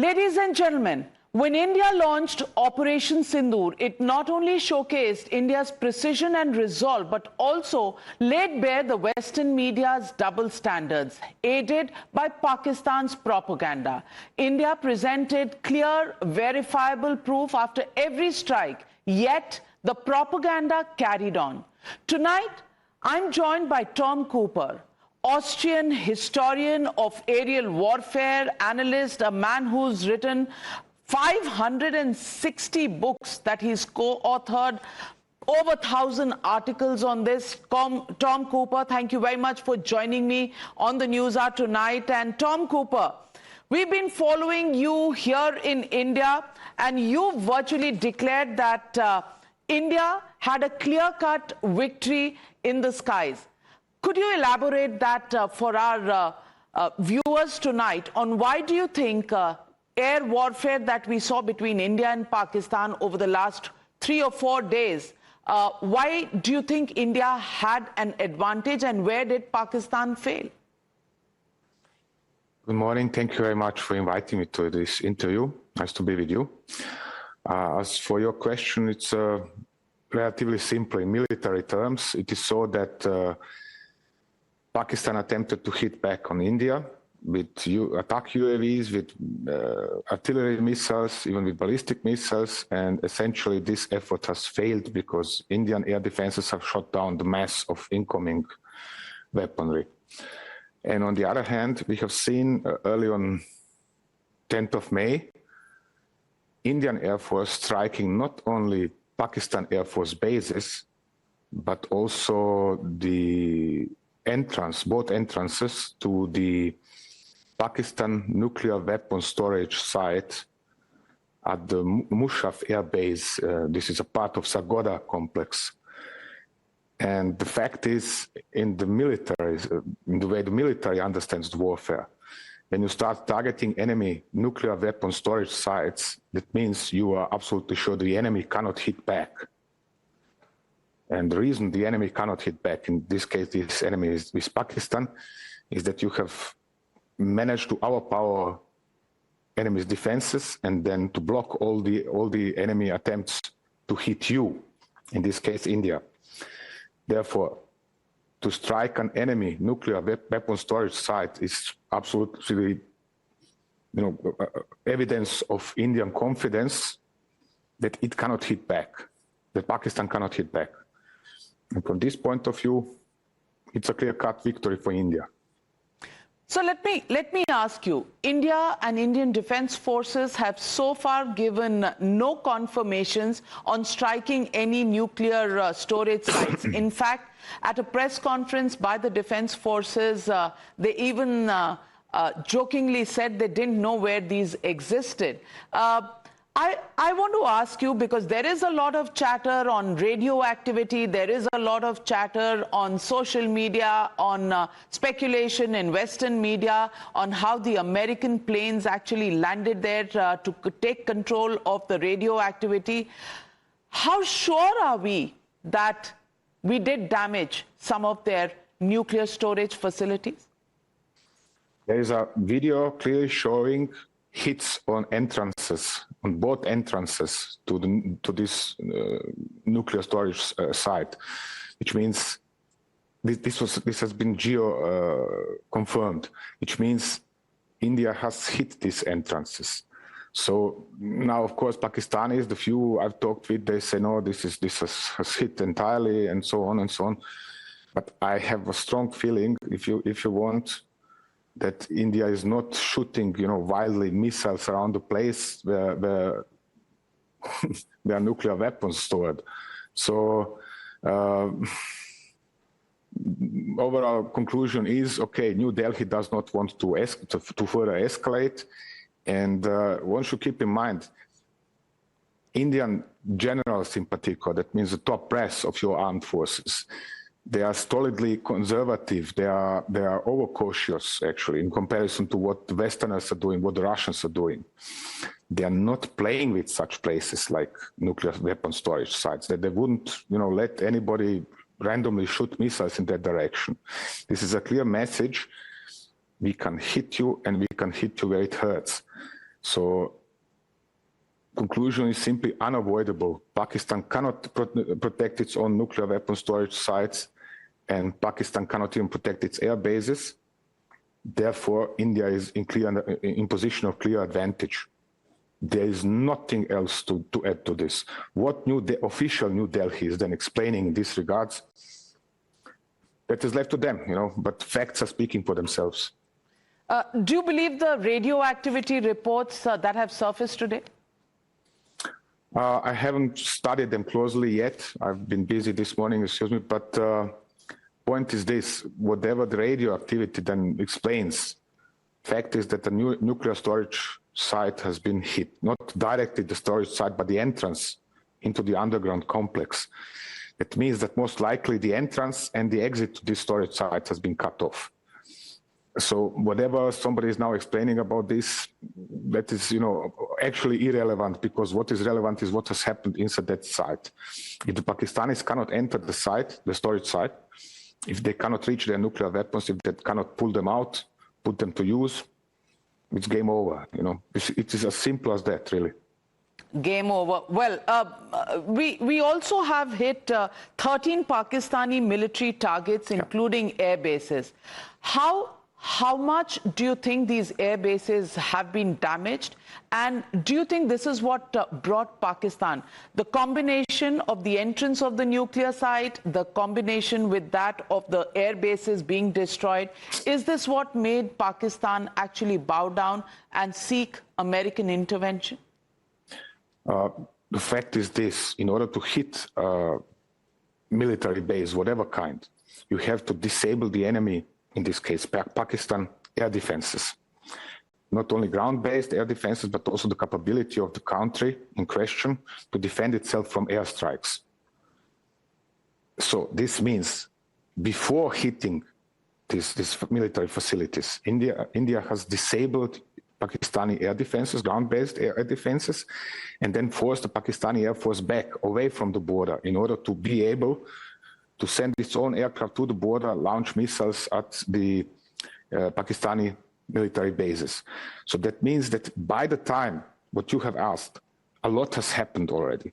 Ladies and gentlemen, when India launched Operation Sindoor, it not only showcased India's precision and resolve, but also laid bare the Western media's double standards, aided by Pakistan's propaganda. India presented clear, verifiable proof after every strike, yet the propaganda carried on. Tonight, I'm joined by Tom Cooper, Austrian historian of aerial warfare, analyst, a man who's written 560 books that he's co-authored, over 1,000 articles on this. Tom Cooper, thank you very much for joining me on the News Hour tonight. And Tom Cooper, we've been following you here in India, and you virtually declared that India had a clear-cut victory in the skies. Could you elaborate that for our viewers tonight on why do you think air warfare that we saw between India and Pakistan over the last 3 or 4 days, why do you think India had an advantage and where did Pakistan fail? Good morning. Thank you very much for inviting me to this interview. Nice to be with you. As for your question, it's relatively simple. In military terms, it is so that Pakistan attempted to hit back on India with attack UAVs, with artillery missiles, even with ballistic missiles, and essentially this effort has failed because Indian air defenses have shot down the mass of incoming weaponry. And on the other hand, we have seen early on 10th of May, Indian Air Force striking not only Pakistan Air Force bases, but also the both entrances to the Pakistan nuclear weapon storage site at the Mushaf Air Base. This is a part of Sargodha complex. And the fact is, in the military, in the way the military understands warfare, when you start targeting enemy nuclear weapon storage sites, that means you are absolutely sure the enemy cannot hit back. And the reason the enemy cannot hit back, in this case, this enemy is Pakistan, is that you have managed to overpower enemy's defenses and then to block all the enemy attempts to hit you, in this case, India. Therefore, to strike an enemy nuclear weapon storage site is absolutely, evidence of Indian confidence that it cannot hit back, that Pakistan cannot hit back. And from this point of view, it's a clear-cut victory for India. So let me ask you, India and Indian Defence Forces have so far given no confirmations on striking any nuclear storage sites. In fact, at a press conference by the Defence Forces, they even jokingly said they didn't know where these existed. I want to ask you, because there is a lot of chatter on radioactivity, there is a lot of chatter on social media, on speculation in Western media, on how the American planes actually landed there to take control of the radioactivity. How sure are we that we did damage some of their nuclear storage facilities? There is a video clearly showing hits on entrances, on both entrances to this nuclear storage site, which means this has been confirmed, which means India has hit these entrances. So now, of course, Pakistanis, the few I've talked with, they say no, this has hit entirely, and so on and so on. But I have a strong feeling, if you want, that India is not shooting, wildly missiles around the place where there are nuclear weapons stored. So overall conclusion is, okay, New Delhi does not want to further escalate. And one should keep in mind, Indian generals in particular, that means the top brass of your armed forces, they are stolidly conservative. They are overcautious, actually, in comparison to what the Westerners are doing, what the Russians are doing. They are not playing with such places like nuclear weapon storage sites. That they wouldn't, let anybody randomly shoot missiles in that direction. This is a clear message. We can hit you, and we can hit you where it hurts. So conclusion is simply unavoidable. Pakistan cannot protect its own nuclear weapon storage sites, and Pakistan cannot even protect its air bases. Therefore, India is in position of clear advantage. There is nothing else to add to this. What the official New Delhi is then explaining in this regards, that is left to them, but facts are speaking for themselves. Do you believe the radioactivity reports that have surfaced today? I haven't studied them closely yet. I've been busy this morning, excuse me, but point is this: whatever the radioactivity then explains, fact is that the nuclear storage site has been hit, not directly the storage site, but the entrance into the underground complex. It means that most likely the entrance and the exit to this storage site has been cut off. So whatever somebody is now explaining about this, that is, actually irrelevant, because what is relevant is what has happened inside that site. If the Pakistanis cannot enter the site, the storage site, if they cannot reach their nuclear weapons, if they cannot pull them out, put them to use, it's game over. It is as simple as that, really. Game over. Well, we also have hit 13 Pakistani military targets, including air bases. How much do you think these air bases have been damaged? And do you think this is what brought Pakistan? The combination of the entrance of the nuclear site, the combination with that of the air bases being destroyed, is this what made Pakistan actually bow down and seek American intervention? The fact is this: in order to hit a military base, whatever kind, you have to disable the enemy. In this case, Pakistan air defenses, not only ground-based air defenses, but also the capability of the country in question to defend itself from airstrikes. So this means before hitting these military facilities, India has disabled Pakistani air defenses, ground-based air defenses, and then forced the Pakistani Air Force back away from the border in order to be able to send its own aircraft to the border, launch missiles at the Pakistani military bases. So that means that by the time what you have asked, a lot has happened already.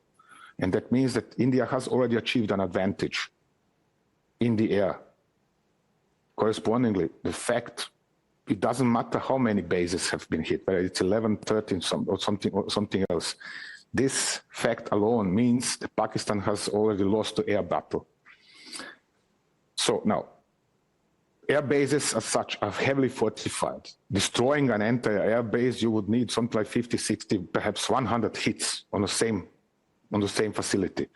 And that means that India has already achieved an advantage in the air. Correspondingly, the fact, it doesn't matter how many bases have been hit, whether it's 11, 13, or something else. This fact alone means that Pakistan has already lost the air battle. So now, air bases as such are heavily fortified. Destroying an entire air base, you would need something like 50, 60, perhaps 100 hits on the same facility.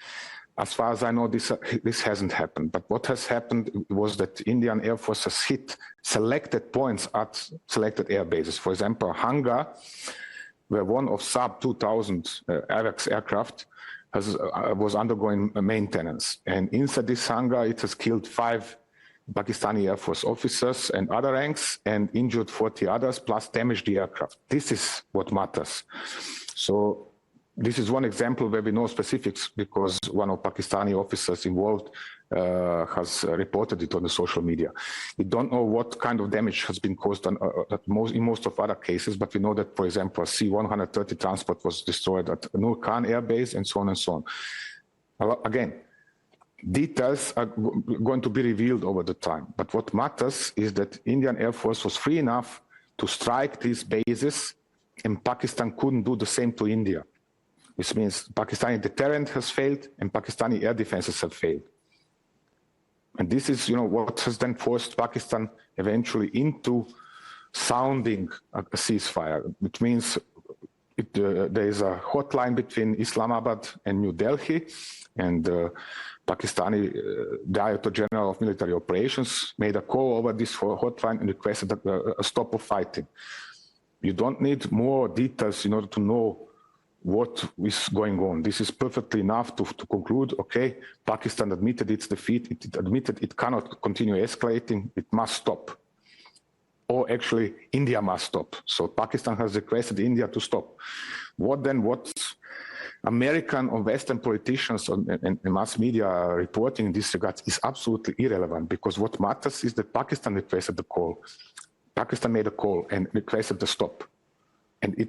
As far as I know, this hasn't happened. But what has happened was that Indian Air Force has hit selected points at selected air bases. For example, hangar, where one of Saab 2000 AWACS aircraft was undergoing maintenance. And inside this hangar, it has killed 5 Pakistani Air Force officers and other ranks, and injured 40 others, plus damaged the aircraft. This is what matters. So this is one example where we know specifics because one of Pakistani officers involved has reported it on the social media. We don't know what kind of damage has been caused in most of other cases, but we know that, for example, a C-130 transport was destroyed at Nur Khan Air Base, and so on and so on. Again, details are going to be revealed over the time. But what matters is that Indian Air Force was free enough to strike these bases, and Pakistan couldn't do the same to India. Which means Pakistani deterrent has failed and Pakistani air defenses have failed. And this is, what has then forced Pakistan eventually into sounding a ceasefire, which means there is a hotline between Islamabad and New Delhi, and Pakistani Director General of Military Operations made a call over this hotline and requested a stop of fighting. You don't need more details in order to know what is going on. This is perfectly enough to conclude, okay, Pakistan admitted its defeat, it admitted it cannot continue escalating, it must stop. Or actually, India must stop. So Pakistan has requested India to stop. What American or Western politicians and mass media are reporting in this regard is absolutely irrelevant, because what matters is that Pakistan requested the call. Pakistan made a call and requested the stop. And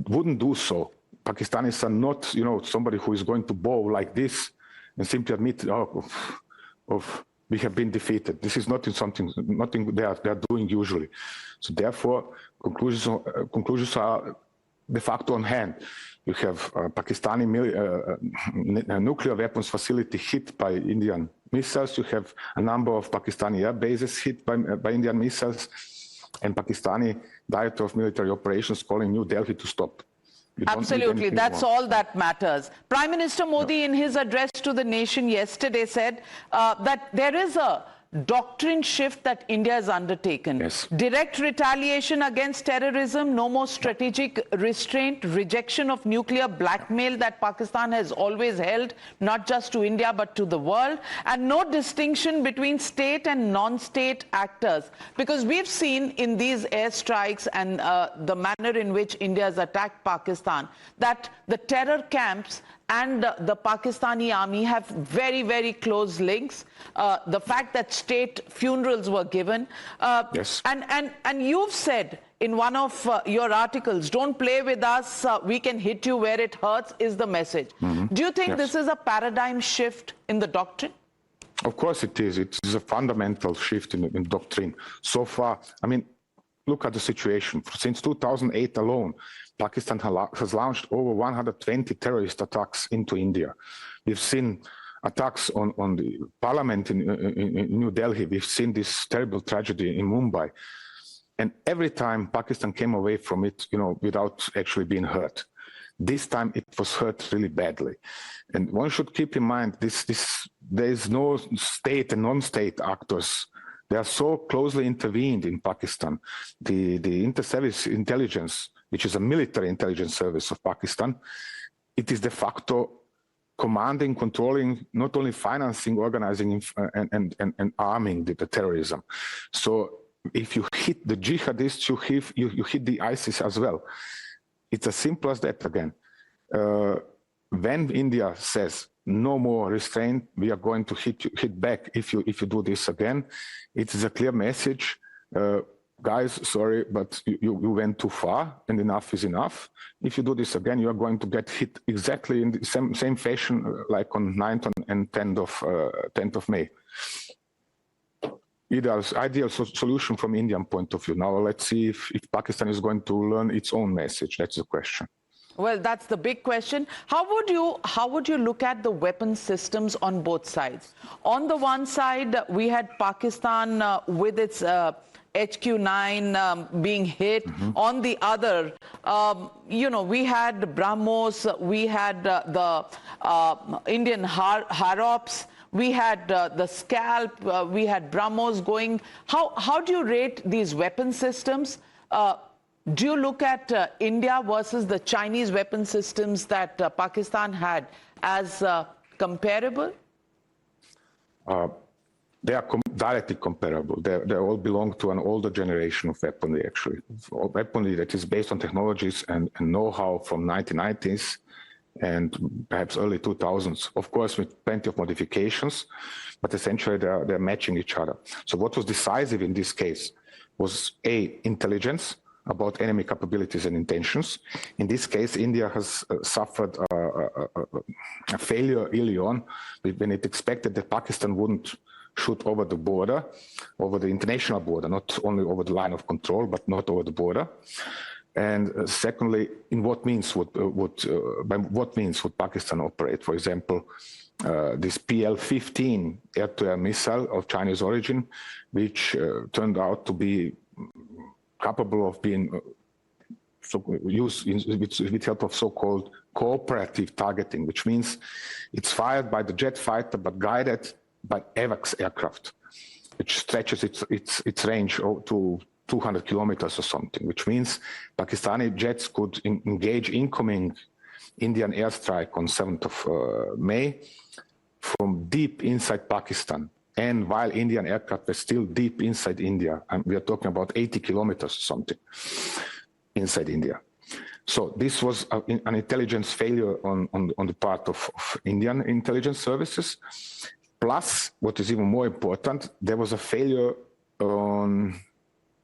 wouldn't do so. Pakistanis are not, somebody who is going to bow like this and simply admit, we have been defeated. This is nothing they are doing usually. So therefore, conclusions are de facto on hand. You have Pakistani nuclear weapons facility hit by Indian missiles. You have a number of Pakistani air bases hit by Indian missiles, and Pakistani Director of Military Operations calling New Delhi to stop. Absolutely, that's all that matters. Prime Minister Modi, in his address to the nation yesterday, said that there is a doctrine shift that India has undertaken. Yes. Direct retaliation against terrorism, no more strategic restraint, rejection of nuclear blackmail that Pakistan has always held, not just to India but to the world, and no distinction between state and non-state actors. Because we've seen in these airstrikes and the manner in which India has attacked Pakistan, that the terror camps and the Pakistani army have very, very close links. The fact that state funerals were given. Yes. And you've said in one of your articles, don't play with us, we can hit you where it hurts, is the message. Mm-hmm. Do you think Yes. this is a paradigm shift in the doctrine? Of course it is. It is a fundamental shift in doctrine. So far, look at the situation. Since 2008 alone, Pakistan has launched over 120 terrorist attacks into India. We've seen attacks on the parliament in New Delhi. We've seen this terrible tragedy in Mumbai. And every time Pakistan came away from it, without actually being hurt. This time it was hurt really badly. And one should keep in mind there is no state and non-state actors. They are so closely intervened in Pakistan. The inter-service intelligence, which is a military intelligence service of Pakistan, it is de facto commanding, controlling, not only financing, organizing, and arming the terrorism. So if you hit the jihadists, you hit the ISIS as well. It's as simple as that again. When India says no more restraint, we are going to hit back if you do this again, it is a clear message. Guys, sorry, but you went too far, and enough is enough. If you do this again, you are going to get hit exactly in the same fashion like on 9th and 10th of May. Ideal solution from Indian point of view. Now let's see if Pakistan is going to learn its own message. That's the question. Well, that's the big question. How would you look at the weapon systems on both sides? On the one side, we had Pakistan with its HQ-9 being hit. Mm-hmm. On the other, we had BrahMos, we had the Indian Harops, we had the Scalp, we had BrahMos going. How do you rate these weapon systems? Do you look at India versus the Chinese weapon systems that Pakistan had as comparable? They are directly comparable. They all belong to an older generation of weaponry, actually. Weaponry that is based on technologies and know-how from 1990s and perhaps early 2000s. Of course, with plenty of modifications, but essentially they're matching each other. So what was decisive in this case was intelligence about enemy capabilities and intentions. In this case, India has suffered a failure early on when it expected that Pakistan wouldn't shoot over the border, over the international border, not only over the line of control, but not over the border. And secondly, by what means would Pakistan operate? For example, this PL-15 air-to-air missile of Chinese origin, which turned out to be capable of being used with help of so-called cooperative targeting, which means it's fired by the jet fighter but guided by AWACS aircraft, which stretches its range to 200 kilometers or something, which means Pakistani jets could engage incoming Indian airstrike on 7th of May from deep inside Pakistan. And while Indian aircraft were still deep inside India, and we are talking about 80 kilometers or something inside India. So this was an intelligence failure on the part of Indian intelligence services. Plus, what is even more important, there was a failure on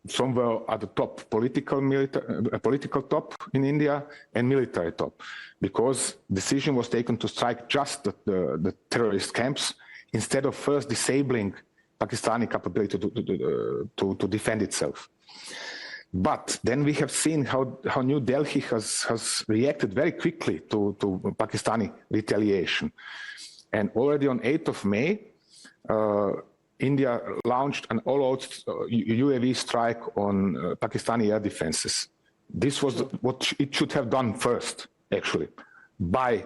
somewhere at the top, political top in India and military top, because decision was taken to strike just the terrorist camps instead of first disabling Pakistani capability to defend itself. But then we have seen how New Delhi has reacted very quickly to Pakistani retaliation. And already on 8th of May, India launched an all-out UAV strike on Pakistani air defenses. This was what it should have done first, actually, by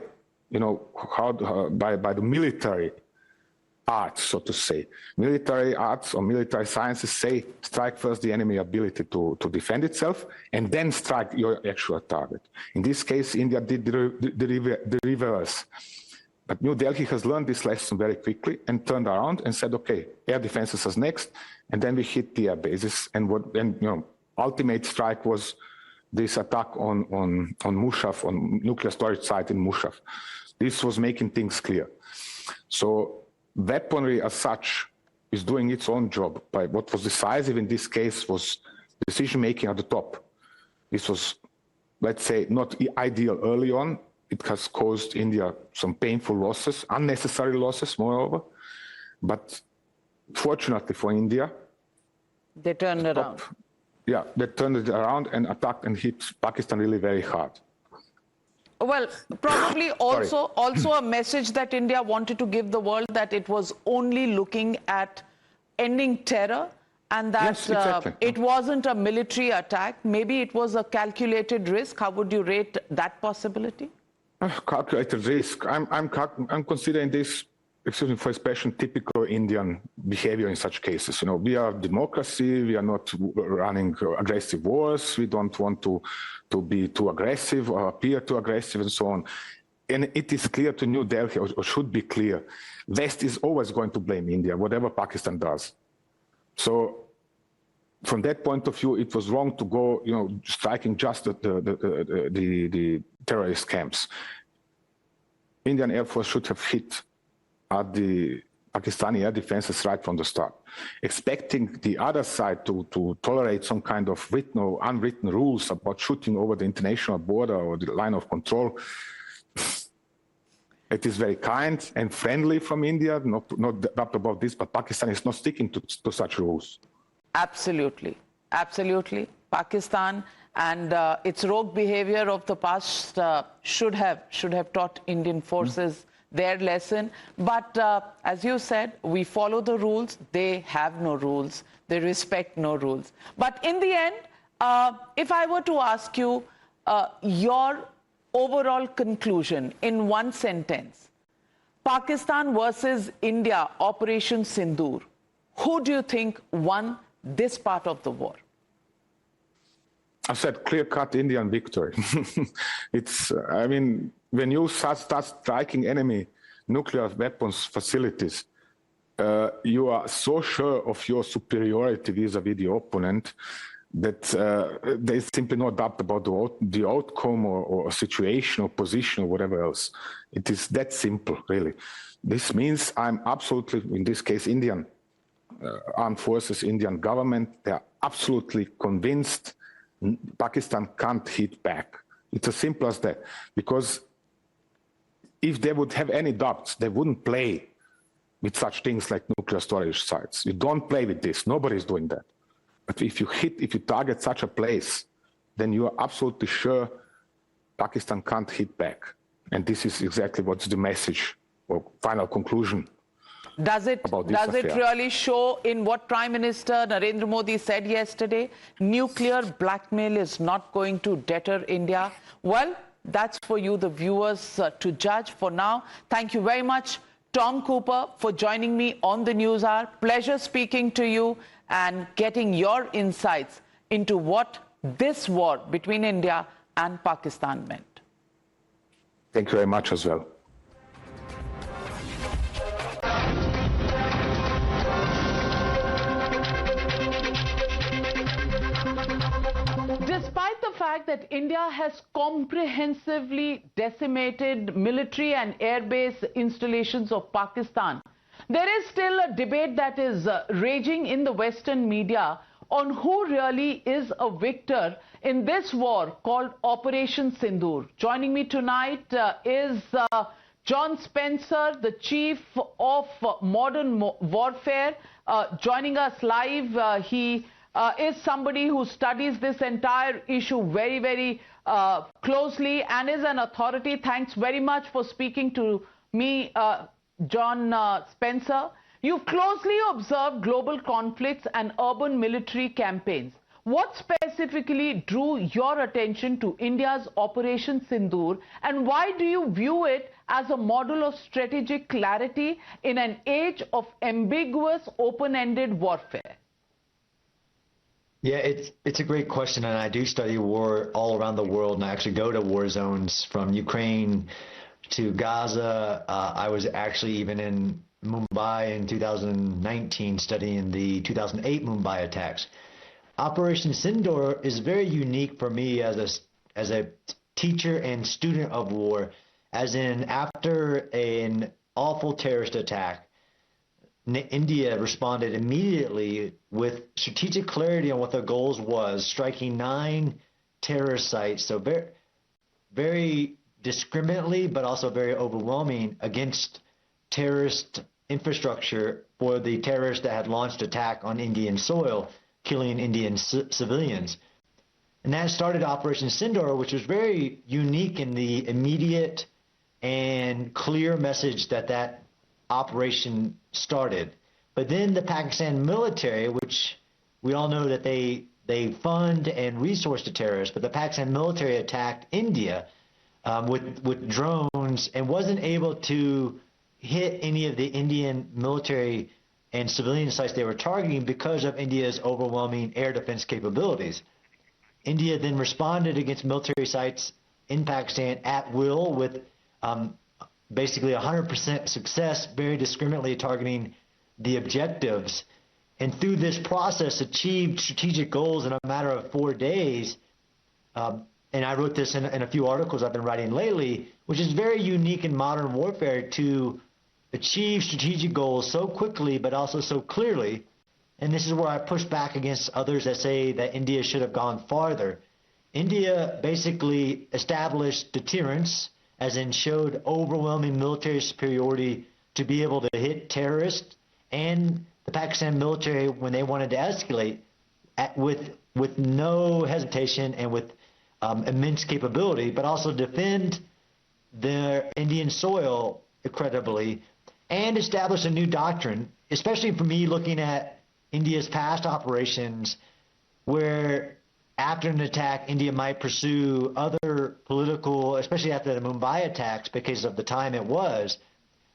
the military arts, so to say. Military arts or military sciences say strike first the enemy ability to defend itself and then strike your actual target. In this case, India did the reverse. But New Delhi has learned this lesson very quickly and turned around and said, okay, air defenses is next, and then we hit the air bases. And ultimate strike was this attack on Mushaf, on nuclear storage site in Mushaf. This was making things clear. So weaponry as such is doing its own job. But what was decisive in this case was decision-making at the top. This was, let's say, not ideal early on. It has caused India some painful losses, unnecessary losses, moreover. But fortunately for India, they turned it around. Yeah, they turned it around and attacked and hit Pakistan really very hard. Well, probably also a message that India wanted to give the world, that it was only looking at ending terror, and that yes, exactly. It wasn't a military attack. Maybe it was a calculated risk. How would you rate that possibility? Calculated risk. I'm considering this, excuse me for expression, typical Indian behavior in such cases. We are democracy. We are not running aggressive wars. We don't want to be too aggressive or appear too aggressive and so on. And it is clear to New Delhi, or should be clear, West is always going to blame India, whatever Pakistan does. So from that point of view, it was wrong to go, striking just the terrorist camps. Indian Air Force should have hit at the Pakistani air defenses right from the start. Expecting the other side to tolerate some kind of written or unwritten rules about shooting over the international border or the line of control, it is very kind and friendly from India, not doubt about this, but Pakistan is not sticking to such rules. Absolutely, absolutely. Pakistan and its rogue behavior of the past should have taught Indian forces their lesson. But as you said, we follow the rules. They have no rules. They respect no rules. But in the end, if I were to ask you your overall conclusion in one sentence, Pakistan versus India, Operation Synindur, who do you think won this part of the war? I said clear-cut Indian victory. When you start striking enemy nuclear weapons facilities, you are so sure of your superiority vis-a-vis the opponent that there is simply no doubt about the outcome or situation or position or whatever else. It is that simple, really. This means I'm absolutely, in this case, Indian armed forces, Indian government, they are absolutely convinced Pakistan can't hit back. It's as simple as that. Because if they would have any doubts, they wouldn't play with such things like nuclear storage sites. You don't play with this. Nobody's doing that. But if you target such a place, then you are absolutely sure Pakistan can't hit back. And this is exactly what's the message or final conclusion. Does it really show in what Prime Minister Narendra Modi said yesterday? Nuclear blackmail is not going to deter India. Well, that's for you, the viewers, to judge. For now, thank you very much, Tom Cooper, for joining me on the News Hour. Pleasure speaking to you and getting your insights into what this war between India and Pakistan meant. Thank you very much as well. Despite the fact that India has comprehensively decimated military and airbase installations of Pakistan, there is still a debate that is raging in the Western media on who really is a victor in this war called Operation Sindoor. Joining me tonight is John Spencer, the chief of modern warfare, joining us live. He is somebody who studies this entire issue very, very closely and is an authority. Thanks very much for speaking to me, John Spencer. You've closely observed global conflicts and urban military campaigns. What specifically drew your attention to India's Operation Sindoor, and why do you view it as a model of strategic clarity in an age of ambiguous, open-ended warfare? Yeah, it's a great question, and I do study war all around the world, and I actually go to war zones from Ukraine to Gaza. I was actually even in Mumbai in 2019 studying the 2008 Mumbai attacks. Operation Sindoor is very unique for me as a teacher and student of war, as in after an awful terrorist attack, India responded immediately with strategic clarity on what their goals was, striking 9 terrorist sites, so very, very discriminately, but also very overwhelming against terrorist infrastructure for the terrorists that had launched attack on Indian soil, killing Indian civilians. And that started Operation Sindoor, which was very unique in the immediate and clear message that operation started. But then the Pakistan military, which we all know that they fund and resource the terrorists, but the Pakistan military attacked India with drones and wasn't able to hit any of the Indian military and civilian sites they were targeting because of India's overwhelming air defense capabilities. India then responded against military sites in Pakistan at will with basically 100% success, very discriminately targeting the objectives. And through this process, achieved strategic goals in a matter of 4 days. And I wrote this in a few articles I've been writing lately, which is very unique in modern warfare to achieve strategic goals so quickly, but also so clearly. And this is where I push back against others that say that India should have gone farther. India basically established deterrence, as in showed overwhelming military superiority to be able to hit terrorists and the Pakistan military when they wanted to escalate with no hesitation and with immense capability, but also defend their Indian soil credibly and establish a new doctrine, especially for me looking at India's past operations where after an attack, India might pursue other political, especially after the Mumbai attacks because of the time it was.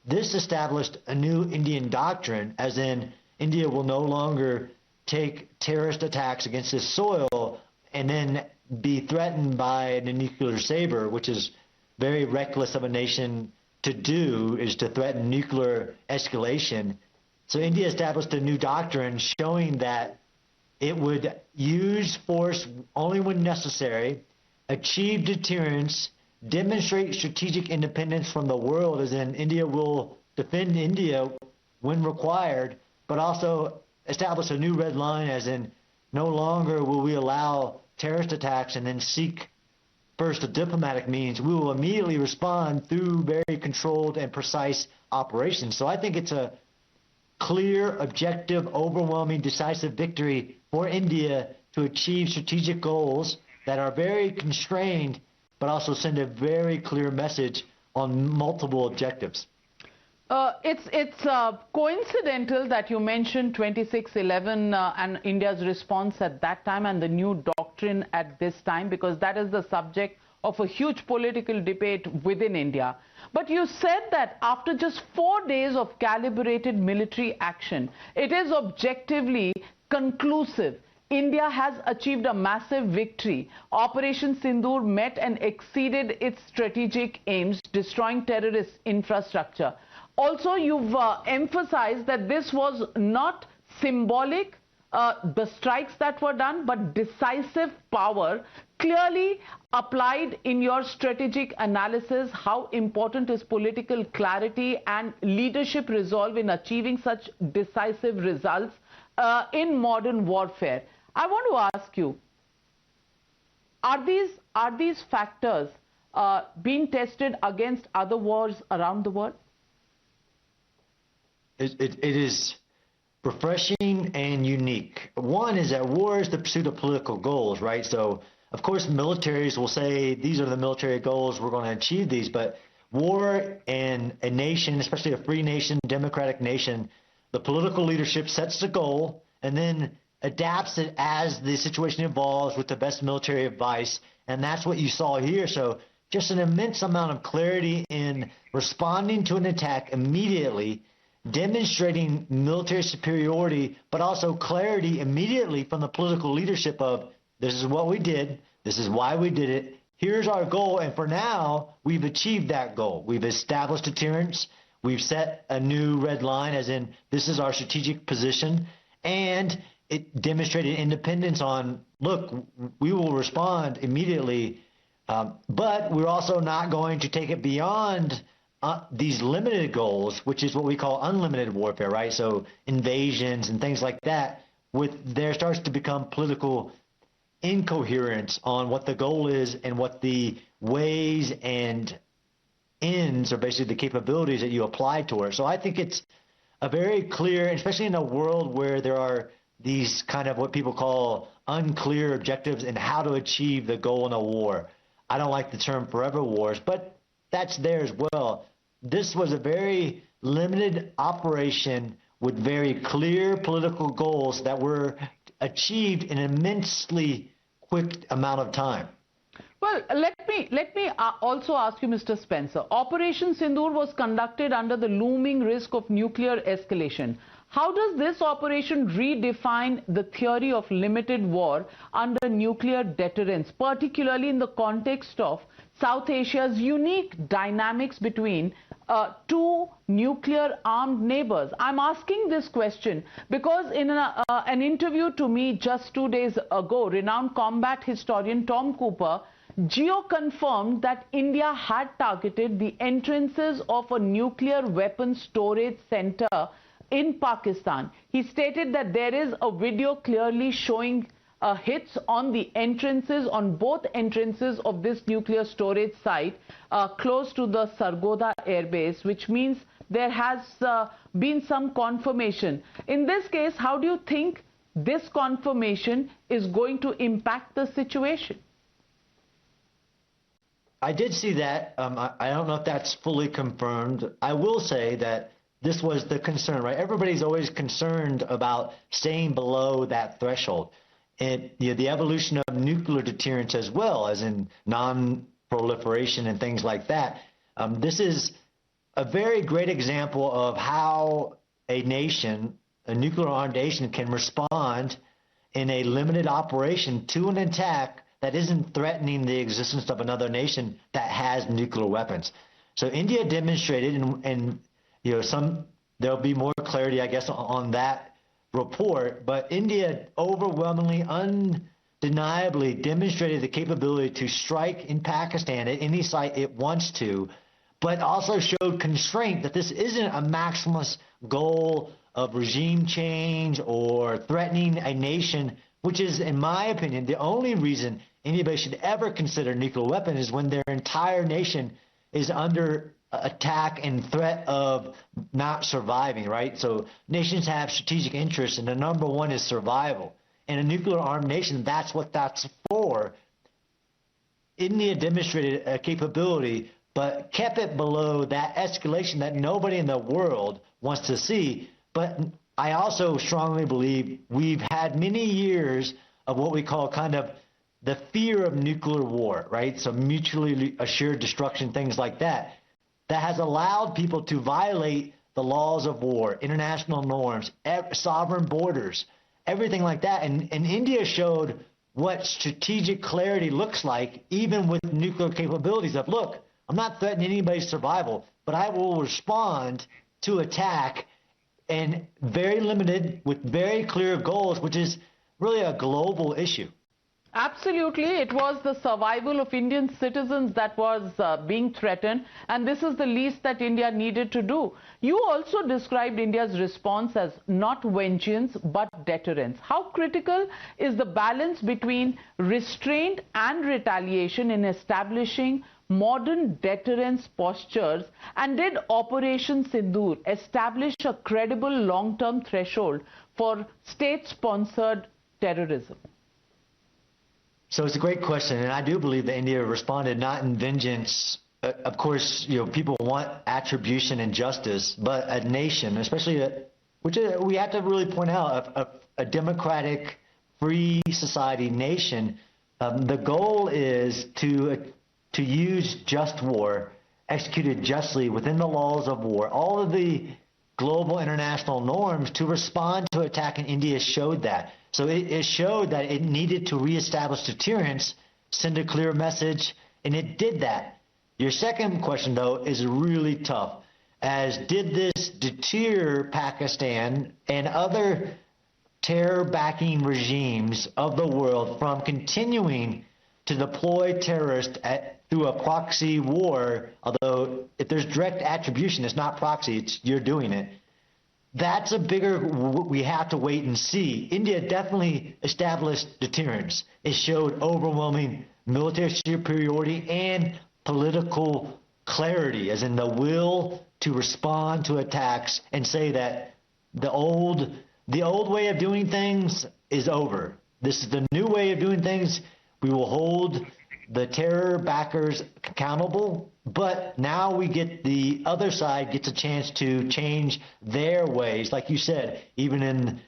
This established a new Indian doctrine, as in India will no longer take terrorist attacks against its soil and then be threatened by the nuclear saber, which is very reckless of a nation to do, is to threaten nuclear escalation. So India established a new doctrine showing that it would use force only when necessary, achieve deterrence, demonstrate strategic independence from the world, as in India will defend India when required, but also establish a new red line, as in no longer will we allow terrorist attacks and then seek first the diplomatic means. We will immediately respond through very controlled and precise operations. So I think it's a clear, objective, overwhelming, decisive victory for India to achieve strategic goals that are very constrained, but also send a very clear message on multiple objectives. It's coincidental that you mentioned 26/11 and India's response at that time and the new doctrine at this time, because that is the subject of a huge political debate within India. But you said that after just 4 days of calibrated military action, it is objectively conclusive. India has achieved a massive victory. Operation Sindoor met and exceeded its strategic aims, destroying terrorist infrastructure. Also, you've emphasized that this was not symbolic, the strikes that were done, but decisive power, clearly applied in your strategic analysis. How important is political clarity and leadership resolve in achieving such decisive results in modern warfare? I want to ask you, are these factors being tested against other wars around the world? It is refreshing and unique. One is that war is the pursuit of political goals, right? So, of course, militaries will say these are the military goals, we're going to achieve these, but war and a nation, especially a free nation, democratic nation, the political leadership sets the goal and then adapts it as the situation evolves with the best military advice, and that's what you saw here. So just an immense amount of clarity in responding to an attack immediately, demonstrating military superiority, but also clarity immediately from the political leadership of this is what we did, this is why we did it, here's our goal, and for now, we've achieved that goal. We've established deterrence, we've set a new red line, as in this is our strategic position, and it demonstrated independence on, look, we will respond immediately, but we're also not going to take it beyond these limited goals, which is what we call unlimited warfare, right? So invasions and things like that, there starts to become political incoherence on what the goal is and what the ways and ends are, basically the capabilities that you apply to it. So I think it's a very clear, especially in a world where there are these kind of what people call unclear objectives and how to achieve the goal in a war. I don't like the term forever wars, but that's there as well. This was a very limited operation with very clear political goals that were achieved in an immensely quick amount of time. Well, let me also ask you, Mr. Spencer. Operation Synindur was conducted under the looming risk of nuclear escalation. How does this operation redefine the theory of limited war under nuclear deterrence, particularly in the context of South Asia's unique dynamics between two nuclear-armed neighbors? I'm asking this question because in an interview to me just 2 days ago, renowned combat historian Tom Cooper geo-confirmed that India had targeted the entrances of a nuclear weapons storage center in Pakistan. He stated that there is a video clearly showing hits on the entrances, on both entrances of this nuclear storage site close to the Sargodha Air Base, which means there has been some confirmation. In this case, how do you think this confirmation is going to impact the situation? I did see that. I don't know if that's fully confirmed. I will say that this was the concern, right? Everybody's always concerned about staying below that threshold. And the evolution of nuclear deterrence as well, as in non-proliferation and things like that. This is a very great example of how a nation, a nuclear-armed nation, can respond in a limited operation to an attack that isn't threatening the existence of another nation that has nuclear weapons. So India demonstrated, and there'll be more clarity, I guess, on that report, but India overwhelmingly, undeniably demonstrated the capability to strike in Pakistan at any site it wants to, but also showed constraint that this isn't a maximalist goal of regime change or threatening a nation, which is, in my opinion, the only reason anybody should ever consider nuclear weapon is when their entire nation is under attack and threat of not surviving, right? So nations have strategic interests, and the number one is survival. And a nuclear-armed nation, that's what that's for. India demonstrated a capability, but kept it below that escalation that nobody in the world wants to see. But I also strongly believe we've had many years of what we call kind of the fear of nuclear war, right? So mutually assured destruction, things like that. That has allowed people to violate the laws of war, international norms, sovereign borders, everything like that. And India showed what strategic clarity looks like, even with nuclear capabilities of, look, I'm not threatening anybody's survival, but I will respond to attack, and very limited with very clear goals, which is really a global issue. Absolutely. It was the survival of Indian citizens that was being threatened, and this is the least that India needed to do. You also described India's response as not vengeance but deterrence. How critical is the balance between restraint and retaliation in establishing modern deterrence postures, and did Operation Sindoor establish a credible long-term threshold for state-sponsored terrorism? So it's a great question, and I do believe that India responded not in vengeance. Of course, people want attribution and justice, but a nation, especially which we have to really point out, a democratic, free society nation, the goal is to use just war, executed justly within the laws of war. All of the global international norms to respond to attack in India showed that. So it showed that it needed to reestablish deterrence, send a clear message, and it did that. Your second question, though, is really tough. As did this deter Pakistan and other terror-backing regimes of the world from continuing to deploy terrorists through a proxy war, although if there's direct attribution, it's not proxy, it's you're doing it. That's a bigger, we have to wait and see. India definitely established deterrence. It showed overwhelming military superiority and political clarity, as in the will to respond to attacks and say that the old way of doing things is over. This is the new way of doing things. We will hold the terror backers accountable, but now we get the other side gets a chance to change their ways. Like you said, even in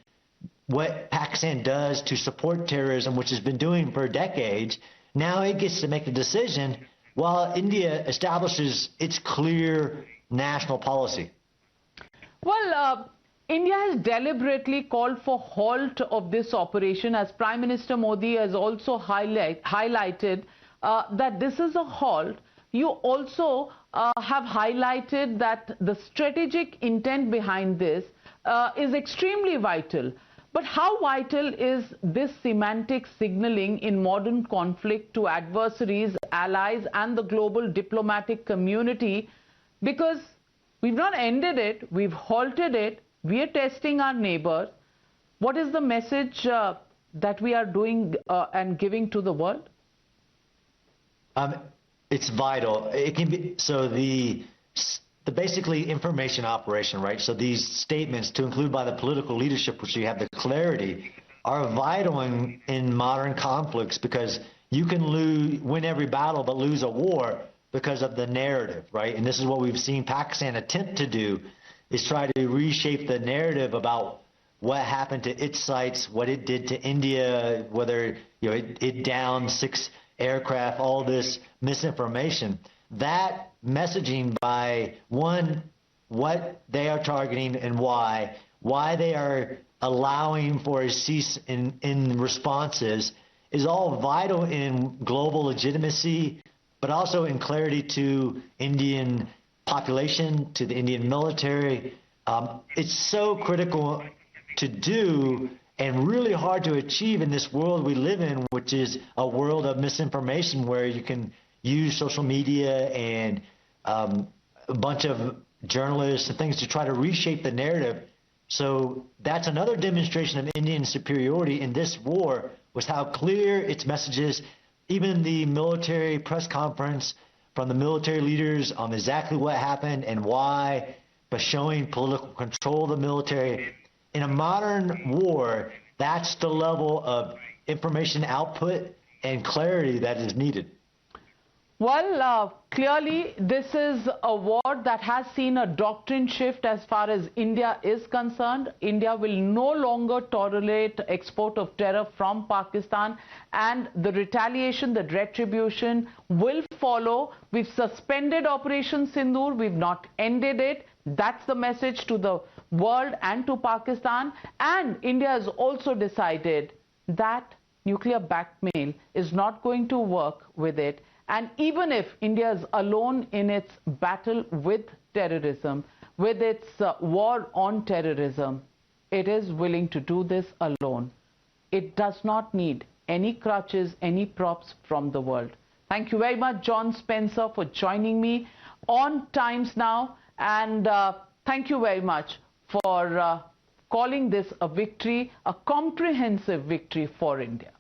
what Pakistan does to support terrorism, which has been doing for decades, now it gets to make a decision while India establishes its clear national policy. Well, India has deliberately called for halt of this operation, as Prime Minister Modi has also highlighted that this is a halt. You also have highlighted that the strategic intent behind this is extremely vital. But how vital is this semantic signaling in modern conflict to adversaries, allies, and the global diplomatic community? Because we've not ended it, we've halted it, we are testing our neighbors. What is the message that we are doing and giving to the world? It's vital. It can be so the basically information operation, right? So these statements, to include by the political leadership, which you have the clarity, are vital in modern conflicts, because you can win every battle but lose a war because of the narrative, right? And this is what we've seen Pakistan attempt to do, is try to reshape the narrative about what happened to its sites, what it did to India, whether it downed 6 aircraft, all this misinformation. That messaging by what they are targeting and why they are allowing for a cease in responses is all vital in global legitimacy, but also in clarity to Indian population, to the Indian military. It's so critical to do and really hard to achieve in this world we live in, which is a world of misinformation, where you can use social media and a bunch of journalists and things to try to reshape the narrative. So that's another demonstration of Indian superiority in this war, was how clear its messages, even the military press conference from the military leaders on exactly what happened and why, but showing political control of the military. In a modern war, that's the level of information output and clarity that is needed. Well, clearly this is a war that has seen a doctrine shift as far as India is concerned. India will no longer tolerate export of terror from Pakistan, and the retaliation, the retribution will follow. We've suspended Operation Sindoor. We've not ended it. That's the message to the world and to Pakistan. And India has also decided that nuclear blackmail is not going to work with it. And even if India is alone in its battle with terrorism, with its war on terrorism, it is willing to do this alone. It does not need any crutches, any props from the world. Thank you very much, John Spencer, for joining me on Times Now. And thank you very much for calling this a victory, a comprehensive victory for India.